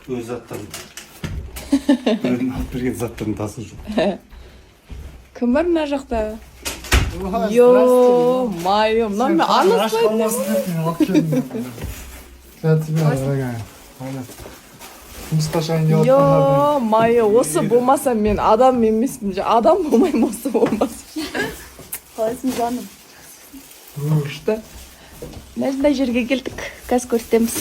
өз заттарын. Берген заттарын тасып жүр. Кім бар мына жақта? Ё-майо, мынау мен араласпайтын. Ё-майо, осы болмаса мен адам емеспін. Адам болмаймын осы болмаса. Қалайсың жаным? Күшті. Мынандай жерге келдік. Қазір көрсетеміз.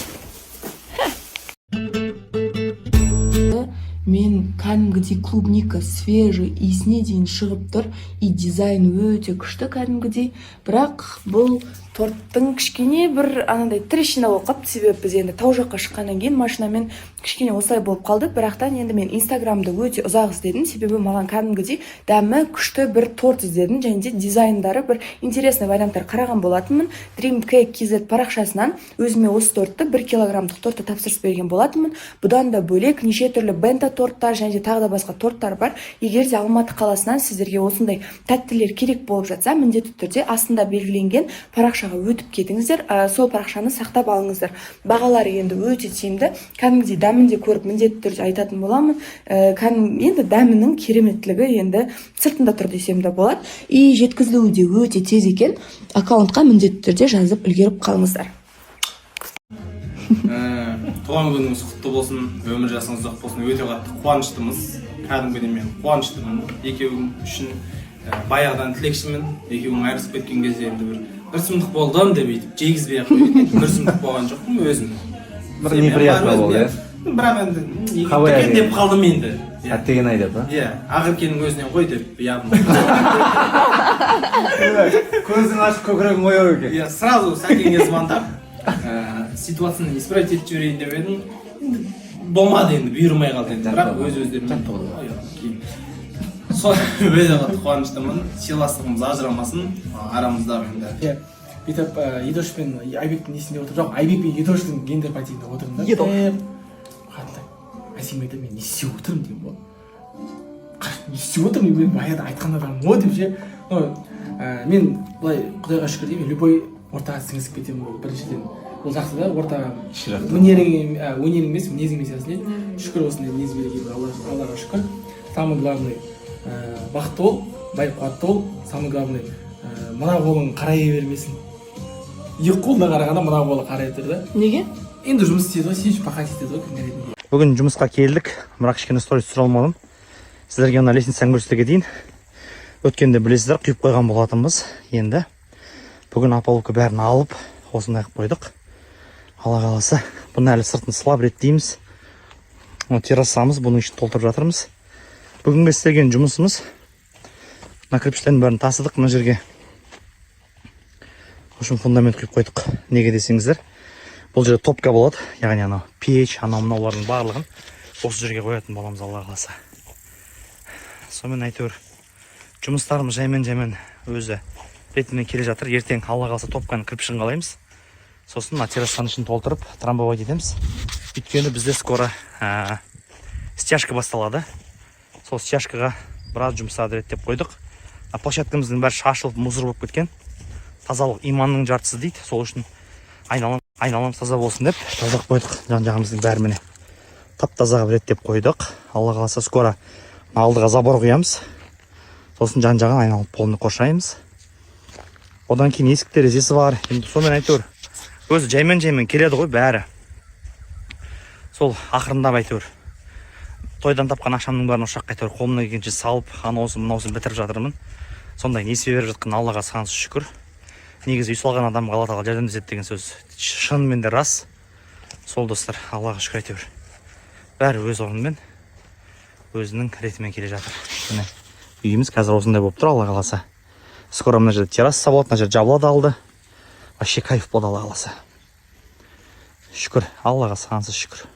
Мен кәдімгідей клубника свежий иісіне дейін шығып тұр. И дизайн өте күшті кәдімгідей. Бірақ бұл торттың кішкене бір анандай трещина болып қалыпты. Себебі біз енді тау жаққа шыққаннан кейін машинамен кішкене осылай болып қалды. Бірақтан енді мен инстаграмды өте ұзақ іздедім. Себебі маған кәдімгідей дәмі күшті бір торт іздедім. Және де дизайндары бір интересный варианттар қараған болатынмын. DreamCake.kz парақшасынан өзіме осы тортты 1 килограммдық тортты тапсырыс берген болатынмын. Бұдан да бөлек неше түрлі бента торттар және де тағы да басқа торттар бар. Егер де Алматы қаласынан сіздерге осындай тәттілер керек болып жатса, міндетті түрде астында белгіленген парақшаға өтіп кетіңіздер, сол парақшаны сақтап алыңыздар. Бағалары енді өте тиімді. Кәдімгідей дәмін де көріп міндетті түрде айтатын боламын. Енді дәмінің кереметтілігі енді сыртында тұр десем де болады. И жеткізілуі де өте тез екен. Аккаунтқа міндетті түрде жазып үлгеріп қалыңыздар. Туған күніңіз құтты болсын, өмір жасыңыз ұзақ болсын. Өте қатты қуаныштымыз. Кәдімгідей мен қуаныштымын. Екеуің үшін баяғыдан тілекшімін. Екеуің айырылысып кеткен кезде енді бір сұмдық болдым деп өйтіп жегізбей ақ қойдым. Бір сұмдық болған жоқпын өзім. Бір неприятно болды, иә? Бірақ енді екен деп қалдым енді. Әттеген ай деп, ба? Иә, Ақеркенің өзінен қой деп ұядым. Көзің ашып көкірегің ояу екен. Иә, сразу сәкеңе звондап ситуацияны исправить етіп жіберейін деп едім. Болмады енді, бұйырмай қалды енді. Бірақ өз-өздерімен сол өте қатты қуаныштымын. Сыйластығымыз ажырамасын, арамыздағы енді. Бүйтіп Едош пен Айбектің несінде отырып, жоқ, Айбек пен Едоштың гендер патиінде отырдым да. Қатты Асим айтады, мен не істеп отырмын деймін ғой. Не істеп отырмын, мен баяғыда айтқан адаммын ғой деп ше. Мен былай Құдайға шүкір деймін, любой ортаға сіңісіп кетемін ғой. Біріншіден ол жақсы да, ортаға өнерің емес, мінезің емес ясың. Шүкір осындай мінез береке бар, Аллаға шүкір. Самый главный бақытты бол, бай қуатты бол, самый главный мына қолың қарай бермесін. Екі қолына қарағанда мына қолы қарай тұр да. Неге? Енді жұмыс істеді ғой, сен үшін пахать етеді ғой күнде ретінде. Бүгін жұмысқа келдік, бірақ кішкене сторис түсіре алмадым. Сіздерге мына лестницаны көрсетуге дейін өткенде білесіздер, құйып қойған болатынбыз. Енді бүгін апалука бәрін алып, осындай қылып қойдық. Алла қаласа, бұны әлі сыртын сылап реттейміз. Террасамыз, бұның ішін толтырып жатырмыз. Бүгінгі істеген жұмысымыз, мына кірпіштердің бәрін тасыдық мына жерге.Ошын фундамент құйып қойдық. Неге десеңіздер, бұл жерде топка болады, яғни анау пеш, анау-мынаулардың барлығын осы жерге қоятын боламыз, Алла қаласа. Сонымен әйтеуір жұмыстарымыз жаймен өзі ретімен келе жатыр. Ертең Алла қаласа топканың кірпішін қалаймыз. Сосын террасаның ішін толтырып трамбовать етеміз. Өйткені бізде скоро стяжка басталады. Сол стяжкаға біраз жұмыстарды реттеп қойдық. Площадкамыздың бәрі шашылып, мұзыр болып кеткен. Тазалық иманның жартысы дейді. Сол үшін айналам таза болсын деп тазалық қойдық. Жан-жағымыздың бәрімене тап-тазаға реттеп қойдық. Алла қаласа скоро алдыға забор құямыз. Сосын жан-жағын айналып полны қоршаймыз. Одан кейін есік терезесі бар. Енді сонымен әйтеуір өзі жаймен келеді ғой бәрі. Сол ақырындап әйтеуір тойдан тапқан ақшамның бәрін ұшаққа әйтеуір қолымнан келгенше салып, анаусын бітіріп жатырмын. Сондай несие беріп жатқан Аллаға сансыз шүкір. Негізі үй салған адамға Алла тағала жәрдемдеседі деген сөз шынымен де рас. Сол достар, Аллаға шүкір әйтеуір. Бәрі өз орнымен, өзінің ретімен келе жатыр. Міне үйіміз қазір осындай болып тұр, Алла қаласа. Скоро мына жерде терраса болады, мына жер жабылады алды. Вообще кайф болды, Алла қаласа. Шүкір, Аллаға сансыз шүкір.